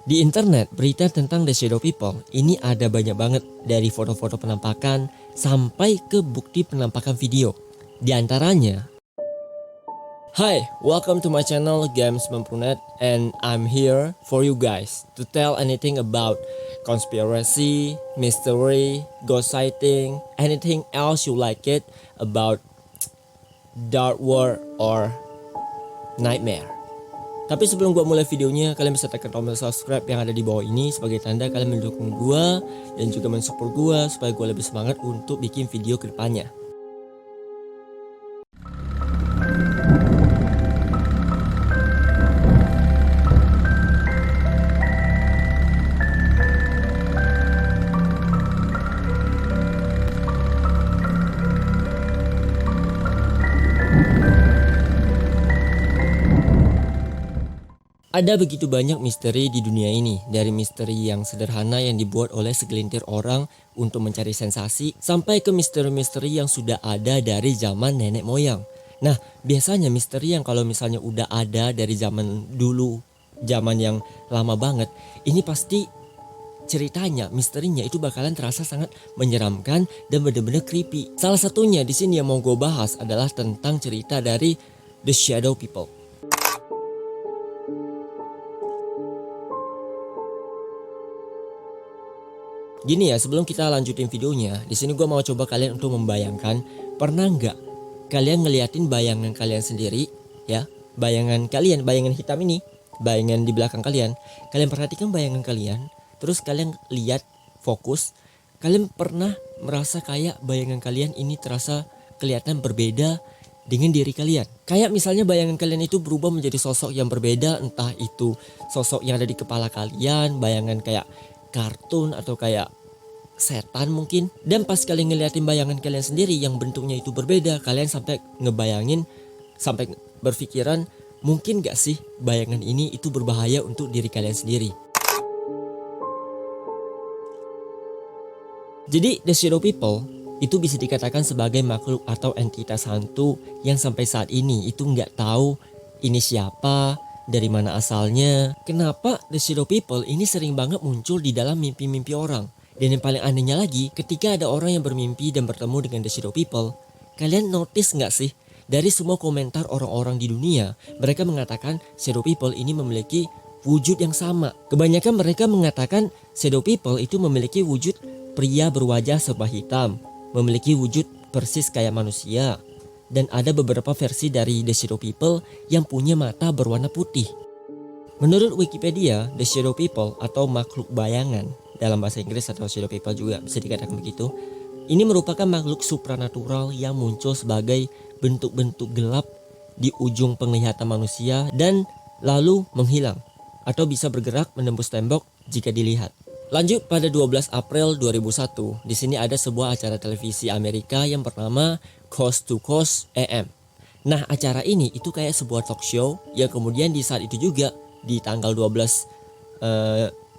Di internet, berita tentang The Shadow People ini ada banyak banget, dari foto-foto penampakan sampai ke bukti penampakan video. Di antaranya, Hi, welcome to my channel Games90net, and I'm here for you guys to tell anything about conspiracy, mystery, ghost sighting, anything else you like it about dark world or nightmare. Tapi sebelum gua mulai videonya, kalian bisa tekan tombol subscribe yang ada di bawah ini sebagai tanda kalian mendukung gua dan juga mensupport gua supaya gua lebih semangat untuk bikin video ke depannya. Ada begitu banyak misteri di dunia ini, dari misteri yang sederhana yang dibuat oleh segelintir orang untuk mencari sensasi, sampai ke misteri-misteri yang sudah ada dari zaman nenek moyang. Nah, biasanya misteri yang kalau misalnya udah ada dari zaman dulu, zaman yang lama banget, ini pasti ceritanya, misterinya itu bakalan terasa sangat menyeramkan dan bener-bener creepy. Salah satunya di sini yang mau gue bahas adalah tentang cerita dari The Shadow People. Gini ya, sebelum kita lanjutin videonya, di sini gue mau coba kalian untuk membayangkan, pernah nggak kalian ngeliatin bayangan kalian sendiri, ya, bayangan kalian, bayangan hitam ini, bayangan di belakang kalian perhatikan bayangan kalian, terus kalian lihat fokus, kalian pernah merasa kayak bayangan kalian ini terasa kelihatan berbeda dengan diri kalian. Kayak misalnya bayangan kalian itu berubah menjadi sosok yang berbeda, entah itu sosok yang ada di kepala kalian, bayangan kayak kartun atau kayak setan mungkin. Dan pas kalian ngeliatin bayangan kalian sendiri yang bentuknya itu berbeda, kalian sampai ngebayangin, sampai berpikiran, mungkin gak sih bayangan ini itu berbahaya untuk diri kalian sendiri. Jadi The Shadow People itu bisa dikatakan sebagai makhluk atau entitas hantu yang sampai saat ini itu nggak tahu ini siapa, dari mana asalnya. Kenapa The Shadow People ini sering banget muncul di dalam mimpi-mimpi orang. Dan yang paling anehnya lagi, ketika ada orang yang bermimpi dan bertemu dengan The Shadow People, kalian notice nggak sih, dari semua komentar orang-orang di dunia, mereka mengatakan Shadow People ini memiliki wujud yang sama. Kebanyakan mereka mengatakan Shadow People itu memiliki wujud pria berwajah serba hitam, memiliki wujud persis kayak manusia. Dan ada beberapa versi dari The Shadow People yang punya mata berwarna putih. Menurut Wikipedia, The Shadow People atau makhluk bayangan, dalam bahasa Inggris atau Shadow People juga bisa dikatakan begitu, ini merupakan makhluk supranatural yang muncul sebagai bentuk-bentuk gelap di ujung penglihatan manusia dan lalu menghilang atau bisa bergerak menembus tembok jika dilihat. Lanjut pada 12 April 2001, di sini ada sebuah acara televisi Amerika yang bernama Coast to Coast AM. Nah, acara ini itu kayak sebuah talk show yang kemudian di saat itu juga di tanggal 12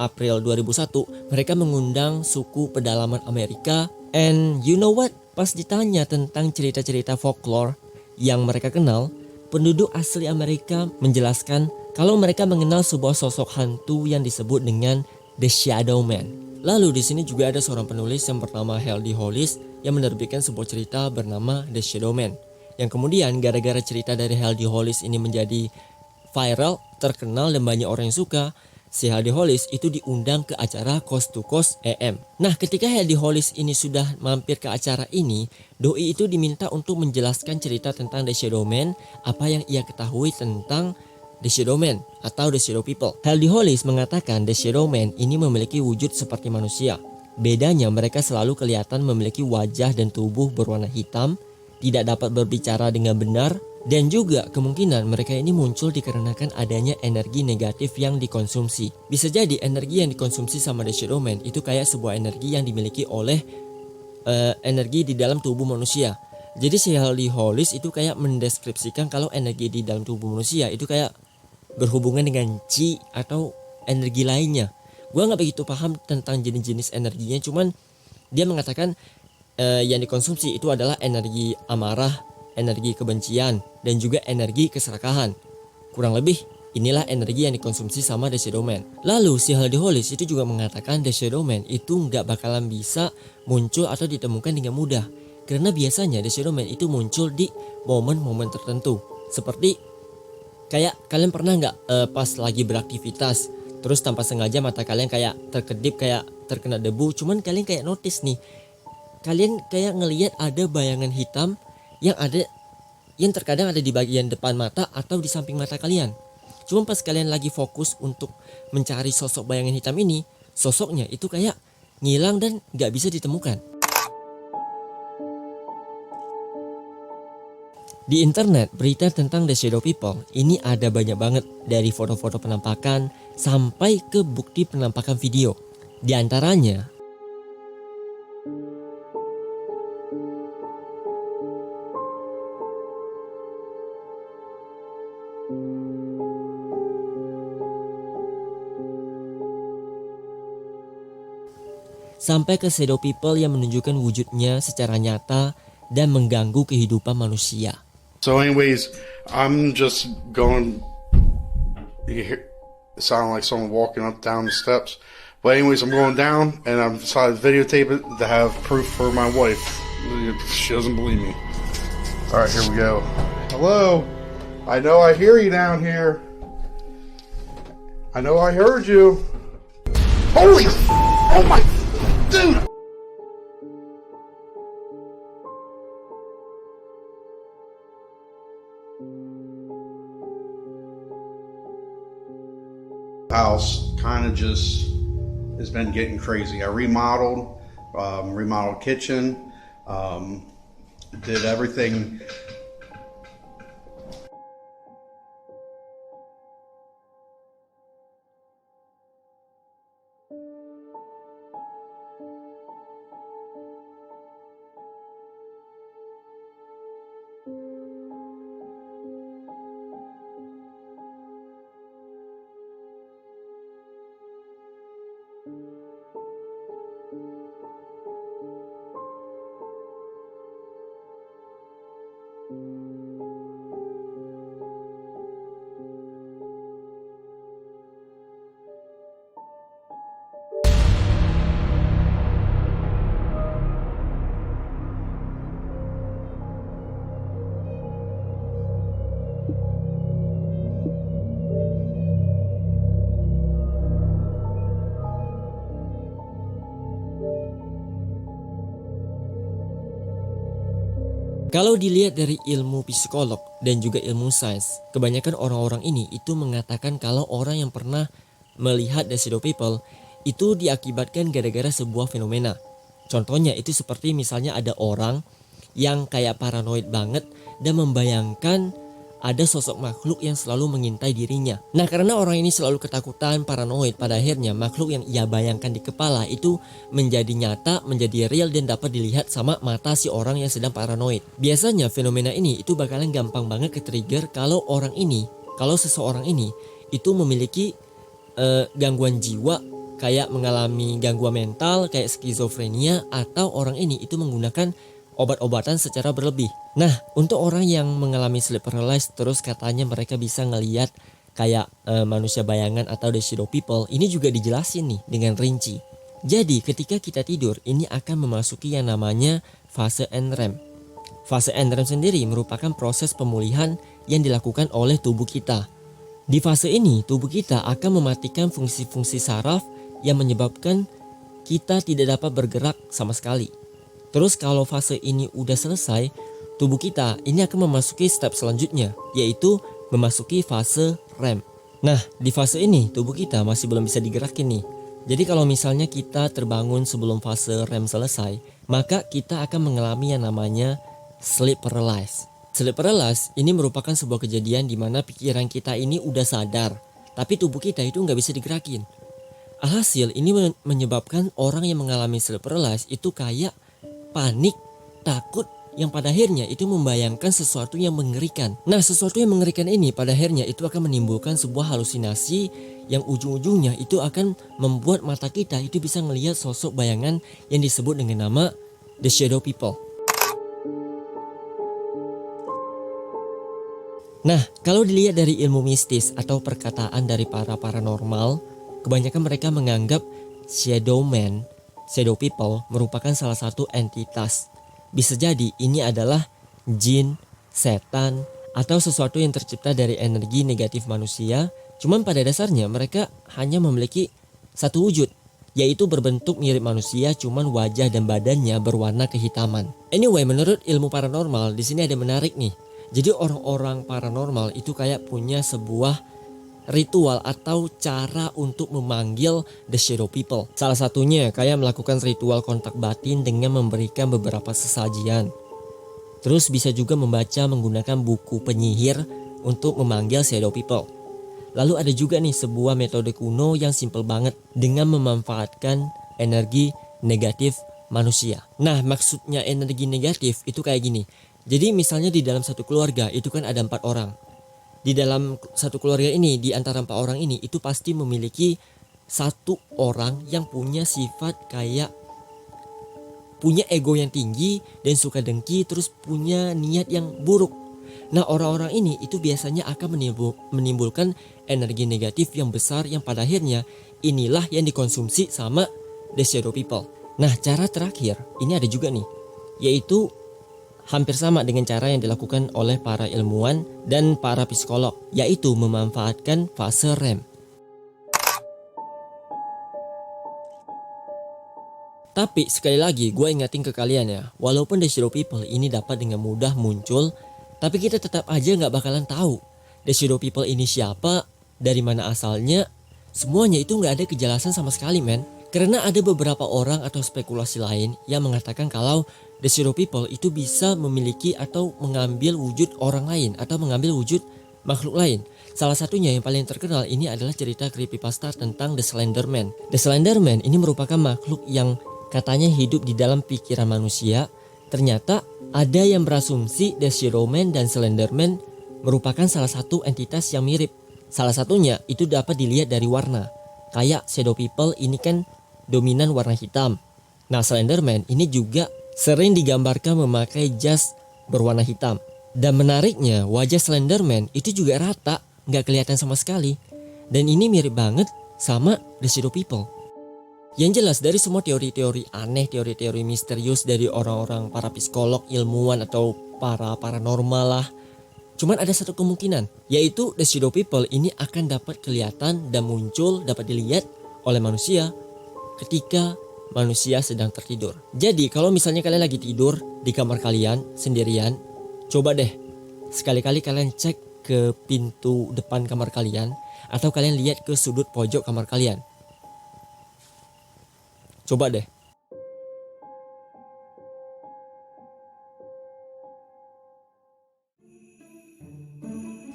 April 2001 mereka mengundang suku pedalaman Amerika. And you know what? Pas ditanya tentang cerita-cerita folklore yang mereka kenal, penduduk asli Amerika menjelaskan kalau mereka mengenal sebuah sosok hantu yang disebut dengan The Shadow Man. Lalu di sini juga ada seorang penulis yang bernama Heldie Hollis yang menerbitkan sebuah cerita bernama The Shadow Man. Yang kemudian gara-gara cerita dari Heldie Hollis ini menjadi viral, terkenal dan banyak orang yang suka, si Heldie Hollis itu diundang ke acara Coast to Coast AM. Nah, ketika Heldie Hollis ini sudah mampir ke acara ini, doi itu diminta untuk menjelaskan cerita tentang The Shadow Man, apa yang ia ketahui tentang The Shadow Man atau The Shadow People. Heldie Hollis mengatakan The Shadow Man ini memiliki wujud seperti manusia. Bedanya mereka selalu kelihatan memiliki wajah dan tubuh berwarna hitam, tidak dapat berbicara dengan benar, dan juga kemungkinan mereka ini muncul dikarenakan adanya energi negatif yang dikonsumsi. Bisa jadi energi yang dikonsumsi sama The Shadow Man itu kayak sebuah energi yang dimiliki oleh energi di dalam tubuh manusia. Jadi si Heldie Hollis itu kayak mendeskripsikan kalau energi di dalam tubuh manusia itu kayak berhubungan dengan chi atau energi lainnya. Gue gak begitu paham tentang jenis-jenis energinya, cuman dia mengatakan yang dikonsumsi itu adalah energi amarah, energi kebencian, dan juga energi keserakahan. Kurang lebih Inilah energi yang dikonsumsi sama The Shadow Man. Lalu si Hardy Hollis itu juga mengatakan The Shadow Man itu nggak bakalan bisa muncul atau ditemukan dengan mudah. Karena biasanya The Shadow Man itu muncul di momen-momen tertentu. Seperti kayak kalian pernah nggak pas lagi beraktivitas, terus tanpa sengaja mata kalian kayak terkedip, kayak terkena debu, cuman kalian kayak notice nih, kalian kayak ngelihat ada bayangan hitam yang terkadang ada di bagian depan mata atau di samping mata kalian. Cuma pas kalian lagi fokus untuk mencari sosok bayangan hitam ini, sosoknya itu kayak ngilang dan gak bisa ditemukan. Di internet, berita tentang The Shadow People ini ada banyak banget, dari foto-foto penampakan sampai ke bukti penampakan video. Di antaranya, sampai ke shadow people yang menunjukkan wujudnya secara nyata dan mengganggu kehidupan manusia. So anyways, I'm just going, it sounded like someone walking up down the steps. But anyways, I'm going down and I've decided to videotape it to have proof for my wife. She doesn't believe me. All right, here we go. Hello, I know I hear you down here. I know I heard you. Holy, oh my, dude. House kind of just has been getting crazy. I remodeled kitchen, did everything. Kalau dilihat dari ilmu psikolog dan juga ilmu sains, kebanyakan orang-orang ini itu mengatakan kalau orang yang pernah melihat The Shadow People itu diakibatkan gara-gara sebuah fenomena. Contohnya itu seperti misalnya ada orang yang kayak paranoid banget dan membayangkan ada sosok makhluk yang selalu mengintai dirinya. Nah, karena orang ini selalu ketakutan, paranoid, pada akhirnya makhluk yang ia bayangkan di kepala itu menjadi nyata, menjadi real dan dapat dilihat sama mata si orang yang sedang paranoid. Biasanya fenomena ini itu bakalan gampang banget ke-trigger kalau seseorang ini itu memiliki gangguan jiwa, kayak mengalami gangguan mental kayak skizofrenia, atau orang ini itu menggunakan obat-obatan secara berlebih. Nah, untuk orang yang mengalami sleep paralysis terus katanya mereka bisa ngelihat kayak manusia bayangan atau The Shadow People, ini juga dijelasin nih dengan rinci. Jadi ketika kita tidur ini akan memasuki yang namanya fase NREM. Fase NREM sendiri merupakan proses pemulihan yang dilakukan oleh tubuh kita. Di fase ini tubuh kita akan mematikan fungsi-fungsi saraf yang menyebabkan kita tidak dapat bergerak sama sekali. Terus kalau fase ini udah selesai, tubuh kita ini akan memasuki step selanjutnya, yaitu memasuki fase REM. Nah, di fase ini tubuh kita masih belum bisa digerakin nih. Jadi kalau misalnya kita terbangun sebelum fase REM selesai, maka kita akan mengalami yang namanya sleep paralysis. Sleep paralysis ini merupakan sebuah kejadian di mana pikiran kita ini udah sadar, tapi tubuh kita itu nggak bisa digerakin. Alhasil ini menyebabkan orang yang mengalami sleep paralysis itu kayak panik, takut, yang pada akhirnya itu membayangkan sesuatu yang mengerikan. Nah, sesuatu yang mengerikan ini pada akhirnya itu akan menimbulkan sebuah halusinasi yang ujung-ujungnya itu akan membuat mata kita itu bisa melihat sosok bayangan yang disebut dengan nama The Shadow People. Nah, kalau dilihat dari ilmu mistis atau perkataan dari para paranormal, kebanyakan mereka menganggap shadow man, shadow people merupakan salah satu entitas. Bisa jadi ini adalah jin, setan, atau sesuatu yang tercipta dari energi negatif manusia. Cuman pada dasarnya mereka hanya memiliki satu wujud, yaitu berbentuk mirip manusia, cuman wajah dan badannya berwarna kehitaman. Anyway, menurut ilmu paranormal di sini ada menarik nih. Jadi orang-orang paranormal itu kayak punya sebuah ritual atau cara untuk memanggil the shadow people. Salah satunya kayak melakukan ritual kontak batin dengan memberikan beberapa sesajian. Terus bisa juga membaca menggunakan buku penyihir untuk memanggil shadow people. Lalu ada juga nih sebuah metode kuno yang simple banget dengan memanfaatkan energi negatif manusia. Nah, maksudnya energi negatif itu kayak gini. Jadi misalnya di dalam satu keluarga itu kan ada 4 orang. Di dalam satu keluarga ini, di antara 4 orang ini itu pasti memiliki satu orang yang punya sifat kayak punya ego yang tinggi dan suka dengki, terus punya niat yang buruk. Nah, orang-orang ini itu biasanya akan menimbulkan energi negatif yang besar yang pada akhirnya inilah yang dikonsumsi sama the shadow people. Nah, cara terakhir ini ada juga nih, yaitu hampir sama dengan cara yang dilakukan oleh para ilmuwan dan para psikolog, yaitu memanfaatkan fase REM. Tapi sekali lagi gue ingatin ke kalian ya, walaupun the shadow people ini dapat dengan mudah muncul, tapi kita tetap aja gak bakalan tahu the shadow people ini siapa, dari mana asalnya. Semuanya itu gak ada kejelasan sama sekali, men. Karena ada beberapa orang atau spekulasi lain yang mengatakan kalau the shadow people itu bisa memiliki atau mengambil wujud orang lain atau mengambil wujud makhluk lain. Salah satunya yang paling terkenal ini adalah cerita creepypasta tentang The Slender Man. The Slender Man ini merupakan makhluk yang katanya hidup di dalam pikiran manusia. Ternyata ada yang berasumsi The Shadow Man dan Slender Man merupakan salah satu entitas yang mirip. Salah satunya itu dapat dilihat dari warna. Kayak shadow people ini kan dominan warna hitam. Nah, Slender Man ini juga sering digambarkan memakai jas berwarna hitam. Dan menariknya, wajah Slender Man itu juga rata, nggak kelihatan sama sekali. Dan ini mirip banget sama the shadow people. Yang jelas dari semua teori-teori aneh, teori-teori misterius dari orang-orang para psikolog, ilmuwan atau para paranormal lah, cuman ada satu kemungkinan, yaitu the shadow people ini akan dapat kelihatan dan muncul, dapat dilihat oleh manusia ketika manusia sedang tertidur. Jadi kalau misalnya kalian lagi tidur di kamar kalian sendirian, coba deh sekali-kali kalian cek ke pintu depan kamar kalian, atau kalian lihat ke sudut pojok kamar kalian. Coba deh.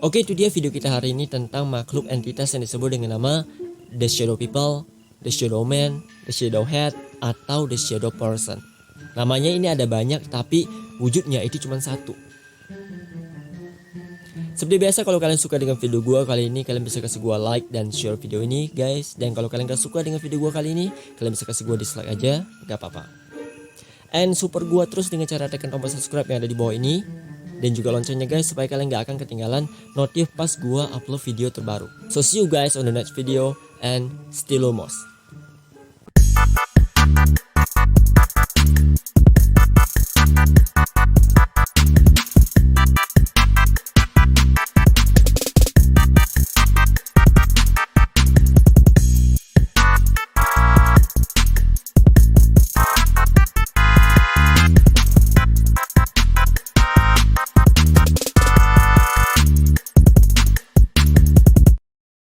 Oke, itu dia video kita hari ini tentang makhluk entitas yang disebut dengan nama the shadow people, the shadow man, the shadow head, atau the shadow person. Namanya ini ada banyak, tapi wujudnya itu cuma satu. Seperti biasa, kalau kalian suka dengan video gue kali ini, kalian bisa kasih gue like dan share video ini, guys. Dan kalau kalian gak suka dengan video gue kali ini, kalian bisa kasih gue dislike aja, gak apa-apa. And support gue terus dengan cara tekan tombol subscribe yang ada di bawah ini, dan juga loncengnya, guys, supaya kalian gak akan ketinggalan notif pas gue upload video terbaru. So see you guys on the next video, and stay lumos.